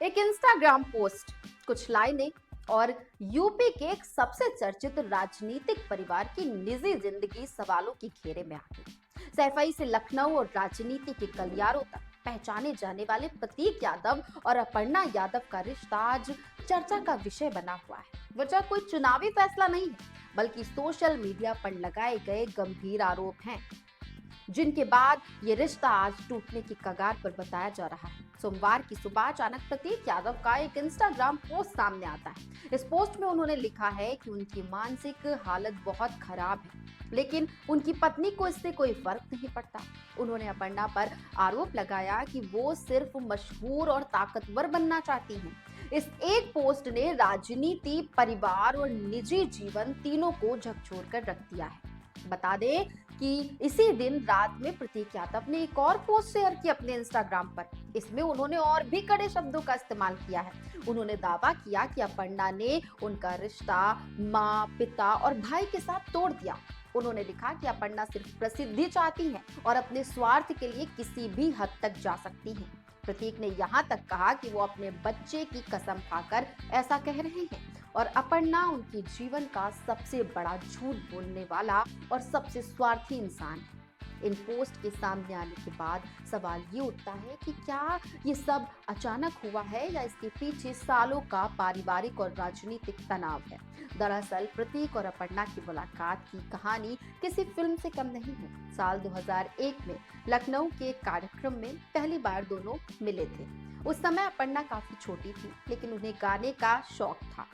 एक Instagram post, कुछ लाइनें और यूपी के एक सबसे चर्चित राजनीतिक परिवार की निजी जिंदगी सवालों की घेरे में आ गई। सैफई से लखनऊ और राजनीति के गलियारों तक पहचाने जाने वाले प्रतीक यादव और अपर्णा यादव का रिश्ता आज चर्चा का विषय बना हुआ है। वजह कोई चुनावी फैसला नहीं है, बल्कि सोशल मीडिया पर लगाए गए गंभीर आरोप हैं, जिनके बाद ये रिश्ता आज टूटने की कगार पर बताया जा रहा है। सोमवार की सुबह अचानक प्रतीक यादव का एक इंस्टाग्राम पोस्ट सामने आता है। इस पोस्ट में उन्होंने लिखा है कि उनकी मानसिक हालत बहुत खराब है, लेकिन उनकी पत्नी को इससे कोई फर्क नहीं पड़ता। उन्होंने अपर्णा पर आरोप लगाया कि वो सिर्फ मशहूर और ताकतवर बनना चाहती हैं। इस एक पोस्ट ने राजनीति, परिवार और निजी जीवन तीनों को झकझोर कर रख दिया है। बता दें कि इसी दिन रात में प्रतीक यादव ने एक और पोस्ट शेयर की अपने इंस्टाग्राम पर। इसमें उन्होंने और भी कड़े शब्दों का इस्तेमाल किया है। उन्होंने दावा किया कि अपर्णा ने उनका रिश्ता माँ, पिता और भाई के साथ तोड़ दिया। उन्होंने लिखा कि अपर्णा सिर्फ प्रसिद्धि चाहती हैं और अपने स्वार्थ के लिए किसी भी हद तक जा सकती हैं। प्रतीक ने यहाँ तक कहा कि वो अपने बच्चे की कसम खाकर ऐसा कह रहे हैं और अपर्णा उनके जीवन का सबसे बड़ा झूठ बोलने वाला और सबसे स्वार्थी इंसान है। इन पोस्ट के सामने आने के बाद सवाल ये उठता है कि क्या ये सब अचानक हुआ है या इसके पीछे सालों का पारिवारिक और राजनीतिक तनाव है। दरअसल प्रतीक और अपर्णा की मुलाकात की कहानी किसी फिल्म से कम नहीं है। साल 2001 में लखनऊ के एक कार्यक्रम में पहली बार दोनों मिले थे। उस समय अपर्णा काफी छोटी थी, लेकिन उन्हें गाने का शौक था।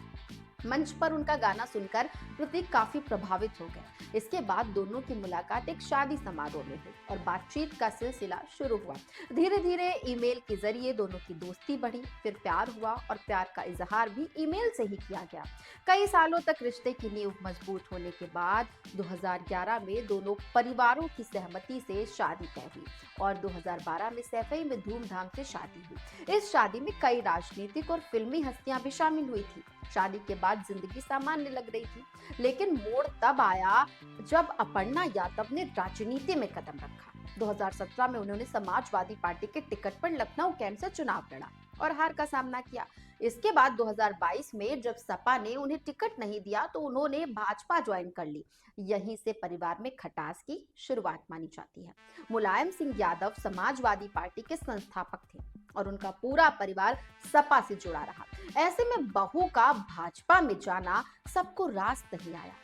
मंच पर उनका गाना सुनकर प्रतीक काफी प्रभावित हो गए। इसके बाद दोनों की मुलाकात एक शादी समारोह में हुई और बातचीत का सिलसिला शुरू हुआ। धीरे धीरे ईमेल के जरिए दोनों की दोस्ती बढ़ी, फिर प्यार हुआ और प्यार का इजहार भी ईमेल से ही किया गया। कई सालों तक रिश्ते की नींव मजबूत होने के बाद 2011 में दोनों परिवारों की सहमति से शादी तय हुई और 2012 में सैफई में धूमधाम से शादी हुई। इस शादी में कई राजनीतिक और फिल्मी हस्तियां भी शामिल हुई थी। शादी के बाद जिंदगी सामान्य लग रही थी, लेकिन मोड़ तब आया जब अपर्णा यादव ने राजनीति में कदम रखा। 2017 में उन्होंने समाजवादी पार्टी के टिकट पर लखनऊ कैंट से चुनाव लड़ा और हार का सामना किया। इसके बाद 2022 में जब सपा ने उन्हें टिकट नहीं दिया तो उन्होंने भाजपा ज्वाइन कर ली। यहीं से परिवार में खटास की शुरुआत मानी जाती है। मुलायम सिंह यादव समाजवादी पार्टी के संस्थापक थे और उनका पूरा परिवार सपा से जुड़ा रहा। ऐसे में बहू का भाजपा में जाना सबको रास नहीं आया।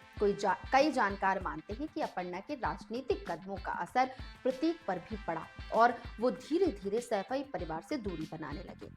कई जानकार मानते हैं कि अपर्णा के राजनीतिक कदमों का असर प्रतीक पर भी पड़ा और वो धीरे धीरे सैफई परिवार से दूरी बनाने लगे।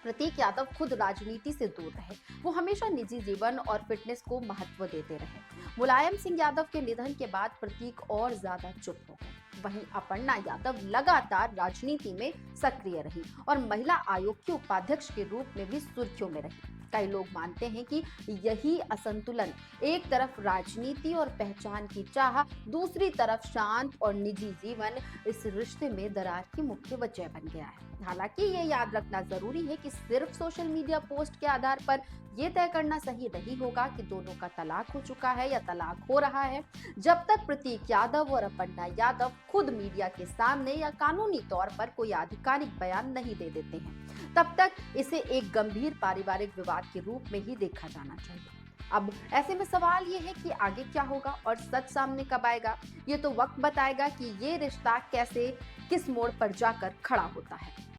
प्रतीक यादव खुद राजनीति से दूर रहे। वो हमेशा निजी जीवन और फिटनेस को महत्व देते रहे। मुलायम सिंह यादव के निधन के बाद प्रतीक और ज्यादा चुप हो गए। वहीं अपर्णा यादव लगातार राजनीति में सक्रिय रही और महिला आयोग की उपाध्यक्ष के रूप में भी सुर्खियों में रही। कई लोग मानते हैं कि यही असंतुलन, एक तरफ राजनीति और पहचान की चाह, दूसरी तरफ शांत और निजी जीवन, इस रिश्ते में दरार की मुख्य वजह बन गया है। हालांकि ये याद रखना जरूरी है कि सिर्फ सोशल मीडिया पोस्ट के आधार पर ये तय करना सही नहीं होगा कि दोनों का तलाक हो चुका है या तलाक हो रहा है। जब तक प्रतीक यादव और अपर्णा यादव खुद मीडिया के सामने या कानूनी तौर पर कोई आधिकारिक बयान नहीं दे देते हैं, तब तक इसे एक गंभीर पारिवारिक विवाद के रूप में ही देखा जाना चाहिए। अब ऐसे में सवाल ये है कि आगे क्या होगा और सच सामने कब आएगा। ये तो वक्त बताएगा कि ये रिश्ता कैसे, किस मोड़ पर जाकर खड़ा होता है।